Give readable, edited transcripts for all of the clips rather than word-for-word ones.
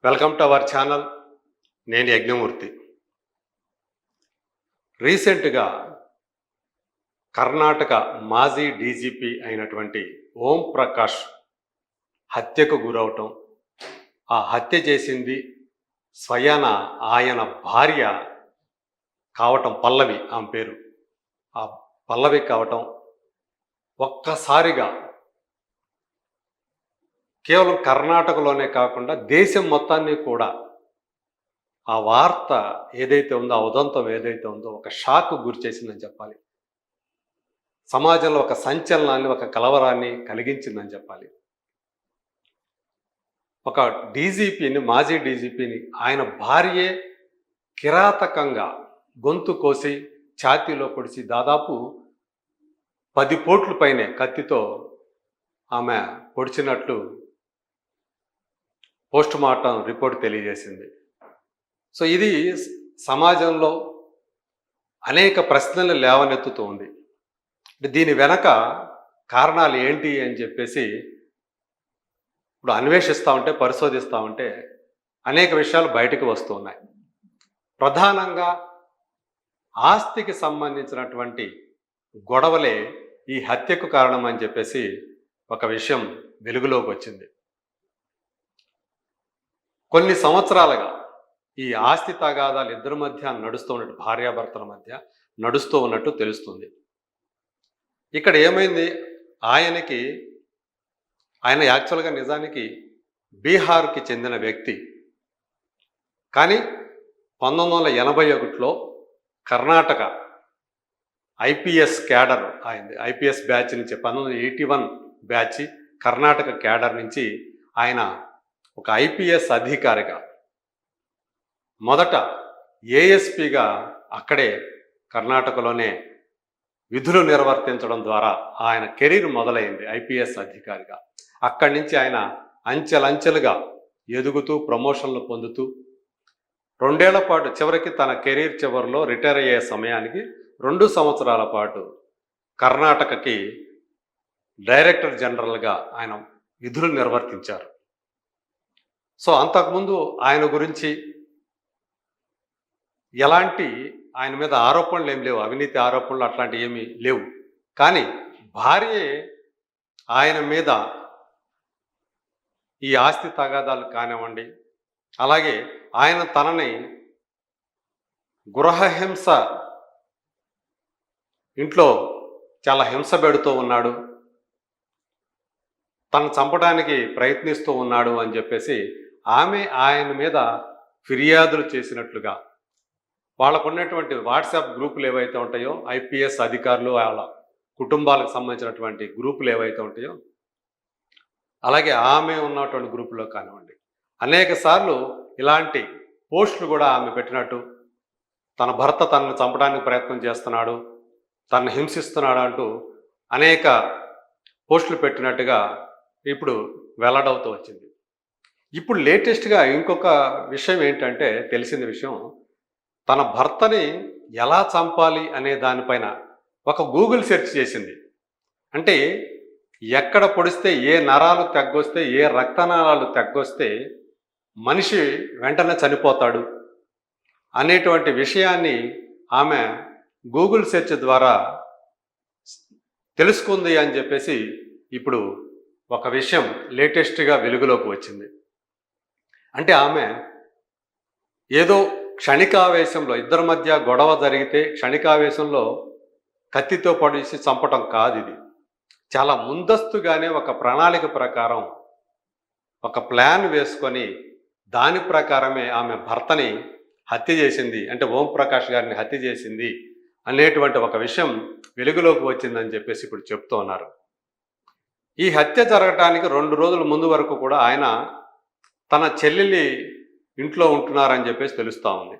Welcome to our channel. నేను యజ్ఞమూర్తి. రీసెంట్గా కర్ణాటక మాజీ డీజీపీ అయినటువంటి ఓం ప్రకాష్ హత్యకు గురవటం, ఆ హత్య చేసింది స్వయాన ఆయన భార్య కావటం, పల్లవి ఆమె పేరు, ఆ పల్లవి కావటం ఒక్కసారిగా కేవలం కర్ణాటకలోనే కాకుండా దేశం మొత్తాన్ని కూడా ఆ వార్త ఏదైతే ఉందో, ఆ ఉదంతం ఏదైతే ఉందో ఒక షాక్కు గురి చేసిందని చెప్పాలి. సమాజంలో ఒక సంచలనాన్ని, ఒక కలవరాన్ని కలిగించిందని చెప్పాలి. ఒక డీజీపీని, మాజీ డీజీపీని ఆయన భార్యే కిరాతకంగా గొంతు కోసి ఛాతీలో పొడిచి దాదాపు 10 పోట్ల పైనే కత్తితో ఆమె పొడిచినట్లు పోస్ట్ మార్టం రిపోర్ట్ తెలియజేసింది. సో ఇది సమాజంలో అనేక ప్రశ్నలు లేవనెత్తుతూ ఉంది. దీని వెనక కారణాలు ఏంటి అని చెప్పేసి ఇప్పుడు అన్వేషిస్తూ ఉంటే, పరిశోధిస్తూ ఉంటే అనేక విషయాలు బయటకు వస్తూ ఉన్నాయి. ప్రధానంగా ఆస్తికి సంబంధించినటువంటి గొడవలే ఈ హత్యకు కారణం అని చెప్పేసి ఒక విషయం వెలుగులోకి వచ్చింది. కొన్ని సంవత్సరాలుగా ఈ ఆస్తి తగాదాలు ఇద్దరి మధ్య నడుస్తూ ఉన్నట్టు, భార్యాభర్తల మధ్య నడుస్తూ ఉన్నట్టు తెలుస్తుంది. ఇక్కడ ఏమైంది, ఆయన యాక్చువల్గా నిజానికి బీహార్కి చెందిన వ్యక్తి, కానీ 1981లో కర్ణాటక ఐపీఎస్ క్యాడర్ అయింది. ఐపీఎస్ బ్యాచ్ నుంచి 1981 బ్యాచ్ కర్ణాటక క్యాడర్ నుంచి ఆయన ఒక ఐపీఎస్ అధికారిగా, మొదట ఏఎస్పీగా అక్కడే కర్ణాటకలోనే విధులు నిర్వర్తించడం ద్వారా ఆయన కెరీర్ మొదలైంది. ఐపీఎస్ అధికారిగా అక్కడి నుంచి ఆయన అంచెలంచెలుగా ఎదుగుతూ ప్రమోషన్లు పొందుతూ 2 ఏళ్ల పాటు, చివరికి తన కెరీర్ చివరిలో రిటైర్ అయ్యే సమయానికి 2 సంవత్సరాల పాటు కర్ణాటకకి డైరెక్టర్ జనరల్గా ఆయన విధులు నిర్వర్తించారు. సో అంతకుముందు ఆయన గురించి ఎలాంటి, ఆయన మీద ఆరోపణలు ఏమి లేవు, అవినీతి ఆరోపణలు అట్లాంటివి ఏమీ లేవు. కానీ భార్యే ఆయన మీద ఈ ఆస్తి తగాదాలు కానివ్వండి, అలాగే ఆయన తనని గృహహింస, ఇంట్లో చాలా హింస పెడుతూ ఉన్నాడు, తను చంపడానికి ప్రయత్నిస్తూ ఉన్నాడు అని చెప్పేసి ఆమె ఆయన మీద ఫిర్యాదులు చేసినట్లుగా, వాళ్ళకు ఉన్నటువంటి వాట్సాప్ గ్రూపులు ఏవైతే ఉంటాయో, ఐపీఎస్ అధికారులు వాళ్ళ కుటుంబాలకు సంబంధించినటువంటి గ్రూపులు ఏవైతే ఉంటాయో, అలాగే ఆమె ఉన్నటువంటి గ్రూపులో కానివ్వండి, అనేక సార్లు ఇలాంటి పోస్టులు కూడా ఆమె పెట్టినట్టు, తన భర్త తనను చంపడానికి ప్రయత్నం చేస్తున్నాడు, తనను హింసిస్తున్నాడు అంటూ అనేక పోస్టులు పెట్టినట్టుగా ఇప్పుడు వెల్లడవుతూ వచ్చింది. ఇప్పుడు లేటెస్ట్గా ఇంకొక విషయం ఏంటంటే, తెలిసిన విషయం, తన భర్తని ఎలా చంపాలి అనే దానిపైన ఒక గూగుల్ సెర్చ్ చేసింది. అంటే ఎక్కడ పొడిస్తే, ఏ నరాలు తగ్గొస్తే, ఏ రక్తనాళాలు తగ్గొస్తే మనిషి వెంటనే చనిపోతాడు అనేటువంటి విషయాన్ని ఆమె గూగుల్ సెర్చ్ ద్వారా తెలుసుకుంది అని చెప్పేసి ఇప్పుడు ఒక విషయం లేటెస్ట్గా వెలుగులోకి వచ్చింది. అంటే ఆమె ఏదో క్షణికావేశంలో, ఇద్దరి మధ్య గొడవ జరిగితే క్షణికావేశంలో కత్తితో పొడిచి చంపటం కాదు. ఇది చాలా ముందస్తుగానే ఒక ప్రణాళిక ప్రకారం ఒక ప్లాన్ వేసుకొని దాని ప్రకారమే ఆమె భర్తని హత్య చేసింది, అంటే ఓం ప్రకాష్ గారిని హత్య చేసింది అనేటువంటి ఒక విషయం వెలుగులోకి వచ్చిందని చెప్పేసి ఇప్పుడు చెప్తూ ఉన్నారు. ఈ హత్య జరగటానికి 2 రోజుల ముందు వరకు కూడా ఆయన తన చెల్లెలి ఇంట్లో ఉంటున్నారని చెప్పేసి తెలుస్తూ ఉంది.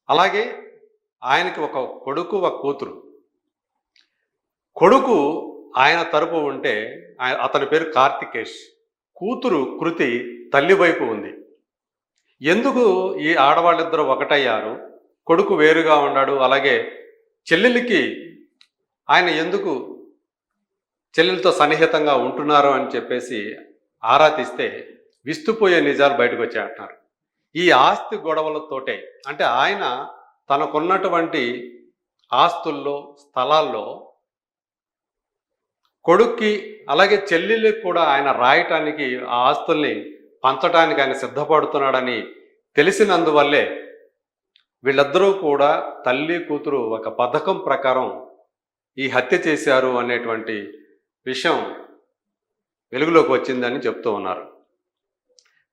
అలాగే ఆయనకి ఒక కొడుకు, ఒక కూతురు. కొడుకు ఆయన తరపు ఉంటే అతని పేరు కార్తికేష్, కూతురు కృతి తల్లి వైపు ఉంది. ఎందుకు ఈ ఆడవాళ్ళిద్దరూ ఒకటయ్యారు, కొడుకు వేరుగా ఉన్నాడు, అలాగే చెల్లెలికి ఆయన ఎందుకు చెల్లెలతో సన్నిహితంగా ఉంటున్నారు అని చెప్పేసి ఆరా తీస్తే విస్తుపోయే నిజాలు బయటకు వచ్చాయంటున్నారు. ఈ ఆస్తి గొడవలతోటే అంటే ఆయన తనకున్నటువంటి ఆస్తుల్లో, స్థలాల్లో కొడుక్కి అలాగే చెల్లెళ్ళకి కూడా ఆయన రాయటానికి ఆ ఆస్తుల్ని పంచటానికి ఆయన సిద్ధపడుతున్నాడని తెలిసినందువల్లే వీళ్ళిద్దరూ కూడా తల్లి కూతురు ఒక పథకం ప్రకారం ఈ హత్య చేశారు అనేటువంటి విషయం వెలుగులోకి వచ్చిందని చెప్తూ ఉన్నారు.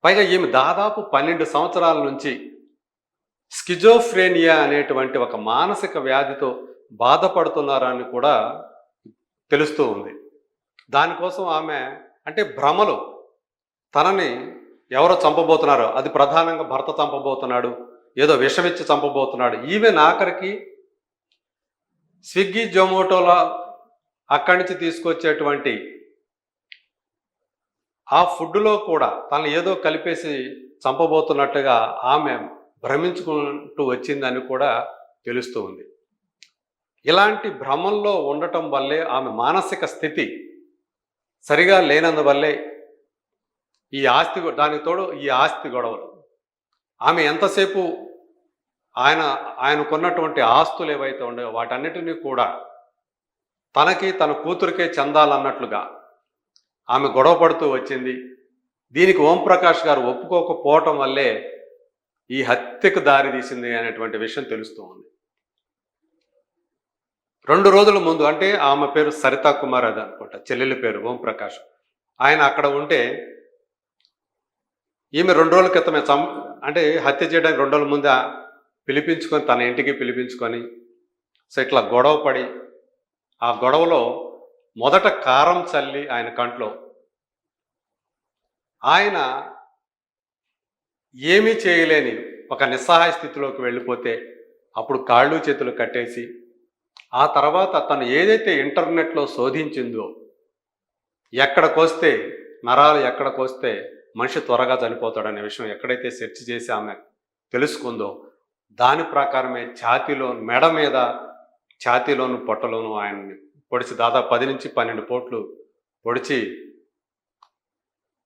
పైగా ఈమె దాదాపు 12 సంవత్సరాల నుంచి స్కిజోఫ్రేనియా అనేటువంటి ఒక మానసిక వ్యాధితో బాధపడుతున్నారని కూడా తెలుస్తూ ఉంది. దానికోసం ఆమె అంటే భ్రమలు, తనని ఎవరో చంపబోతున్నారో, అది ప్రధానంగా భర్త చంపబోతున్నాడు, ఏదో విషమిచ్చి చంపబోతున్నాడు, ఈవెన్ ఆఖరికి స్విగ్గీ జొమాటోలో అక్కడి నుంచి తీసుకొచ్చేటువంటి ఆ ఫుడ్లో కూడా తను ఏదో కలిపేసి చంపబోతున్నట్టుగా ఆమె భ్రమించుకుంటూ వచ్చిందని కూడా తెలుస్తూ ఉంది. ఇలాంటి భ్రమంలో ఉండటం వల్లే ఆమె మానసిక స్థితి సరిగా లేనందువల్లే ఈ ఆస్తి, దానికి తోడు ఈ ఆస్తి గొడవలు. ఆమె ఎంతసేపు ఆయనకున్నటువంటి ఆస్తులు ఏవైతే ఉన్నాయో వాటన్నిటినీ కూడా తనకి తన కూతురికే చెందాలన్నట్లుగా ఆమె గొడవ పడుతూ వచ్చింది. దీనికి ఓంప్రకాష్ గారు ఒప్పుకోకపోవటం వల్లే ఈ హత్యకు దారి తీసింది అనేటువంటి విషయం తెలుస్తూ ఉంది. 2 రోజుల ముందు అంటే ఆమె పేరు సరితా కుమార్ అది అనుకుంటా, చెల్లెలి పేరు ఓంప్రకాష్. ఆయన అక్కడ ఉంటే ఈమె 2 రోజుల క్రితమే అంటే హత్య చేయడానికి 2 రోజుల ముందు పిలిపించుకొని తన ఇంటికి పిలిపించుకొని సో ఇట్లా గొడవ పడి ఆ గొడవలో మొదట కారం చల్లి ఆయన కంట్లో ఆయన ఏమీ చేయలేని ఒక నిస్సహాయ స్థితిలోకి వెళ్ళిపోతే అప్పుడు కాళ్ళు చేతులు కట్టేసి ఆ తర్వాత తను ఏదైతే ఇంటర్నెట్లో శోధించిందో ఎక్కడికొస్తే నరాలు ఎక్కడికొస్తే మనిషి త్వరగా చనిపోతాడనే విషయం ఎక్కడైతే సెర్చ్ చేసి ఆమె తెలుసుకుందో దాని ప్రకారమే ఛాతీలో మెడ మీద ఛాతీలోను పొట్టలోను ఆయన్ని పొడిచి దాదాపు 10 నుంచి 12 పోట్లు పొడిచి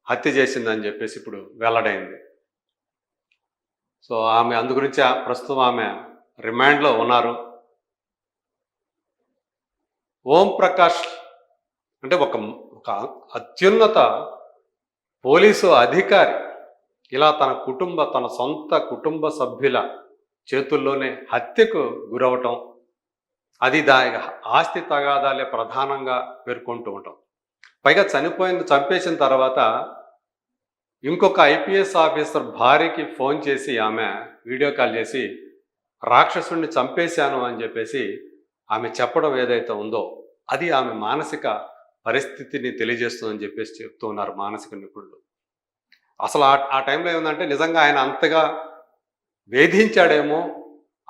హత్య చేసిందని చెప్పేసి ఇప్పుడు వెల్లడైంది. సో ఆమె అందు గురించి ప్రస్తుతం ఆమె రిమాండ్లో ఉన్నారు. ఓంప్రకాష్ అంటే ఒక అత్యున్నత పోలీసు అధికారి ఇలా తన సొంత కుటుంబ సభ్యుల చేతుల్లోనే హత్యకు గురవటం, అది ఆస్తి తగాదాలే ప్రధానంగా పేర్కొంటూ ఉంటాం. పైగా చంపేసిన తర్వాత ఇంకొక ఐపీఎస్ ఆఫీసర్ భార్యకి ఫోన్ చేసి ఆమె వీడియో కాల్ చేసి రాక్షసుడిని చంపేశాను అని చెప్పేసి ఆమె చెప్పడం ఏదైతే ఉందో అది ఆమె మానసిక పరిస్థితిని తెలియజేస్తుందని చెప్పేసి చెప్తూ ఉన్నారు మానసిక నిపుణులు. అసలు ఆ టైంలో ఏముందంటే నిజంగా ఆయన అంతగా వేధించాడేమో,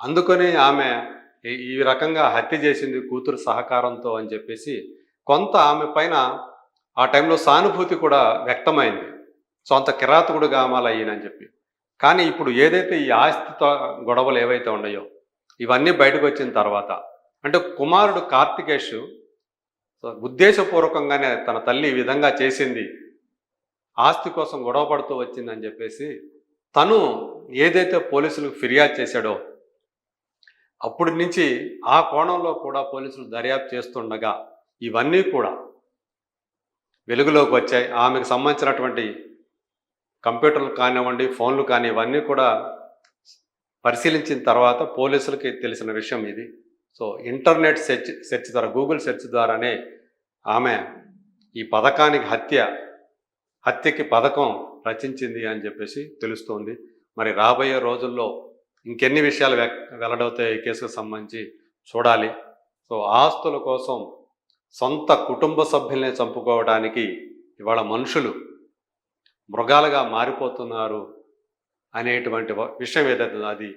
అందుకని ఆమె ఈ రకంగా హత్య చేసింది కూతురు సహకారంతో అని చెప్పేసి కొంత ఆమె పైన ఆ టైంలో సానుభూతి కూడా వ్యక్తమైంది. సో అంత కిరాతకుడు గామాలు అయ్యిందని చెప్పి. కానీ ఇప్పుడు ఏదైతే ఈ ఆస్తితో గొడవలు ఏవైతే ఉన్నాయో ఇవన్నీ బయటకు వచ్చిన తర్వాత అంటే కుమారుడు కార్తికేష్ ఉద్దేశపూర్వకంగానే తన తల్లి ఈ విధంగా చేసింది, ఆస్తి కోసం గొడవ పడుతూ వచ్చిందని చెప్పేసి తను ఏదైతే పోలీసులకు ఫిర్యాదు చేశాడో అప్పటి నుంచి ఆ కోణంలో కూడా పోలీసులు దర్యాప్తు చేస్తుండగా ఇవన్నీ కూడా వెలుగులోకి వచ్చాయి. ఆమెకు సంబంధించినటువంటి కంప్యూటర్లు కానివ్వండి, ఫోన్లు కానీ ఇవన్నీ కూడా పరిశీలించిన తర్వాత పోలీసులకి తెలిసిన విషయం ఇది. సో ఇంటర్నెట్ సెర్చ్ ద్వారా, గూగుల్ సెర్చ్ ద్వారానే ఆమె ఈ పథకానికి హత్యకి పథకం రచించింది అని చెప్పేసి తెలుస్తోంది. మరి రాబోయే రోజుల్లో ఇంకెన్ని విషయాలు వెల్లడవుతాయి ఈ కేసుకు సంబంధించి చూడాలి. సో ఆస్తుల కోసం సొంత కుటుంబ సభ్యుల్ని చంపుకోవడానికి ఇవాళ మనుషులు మృగాలుగా మారిపోతున్నారు అనేటువంటి విషయం ఏదైతే అది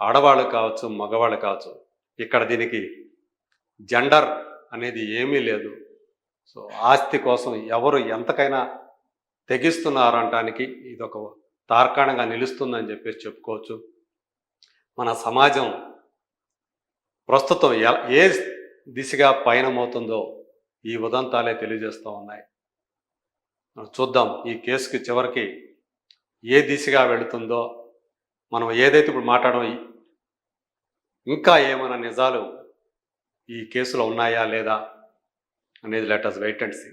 ఆడవాళ్ళు కావచ్చు, మగవాళ్ళు కావచ్చు, ఇక్కడ దీనికి జెండర్ అనేది ఏమీ లేదు. సో ఆస్తి కోసం ఎవరు ఎంతకైనా తెగిస్తున్నారు అనటానికి ఇది ఒక తార్కాణంగా నిలుస్తుందని చెప్పేసి చెప్పుకోవచ్చు. మన సమాజం ప్రస్తుతం ఏ దిశగా పయనమవుతుందో ఈ ఉదంతాలే తెలియజేస్తూ ఉన్నాయి. చూద్దాం ఈ కేసుకి చివరికి ఏ దిశగా వెళుతుందో, మనం ఏదైతే ఇప్పుడు మాట్లాడడం ఇంకా ఏమైనా నిజాలు ఈ కేసులో ఉన్నాయా లేదా అనేది let us wait and see.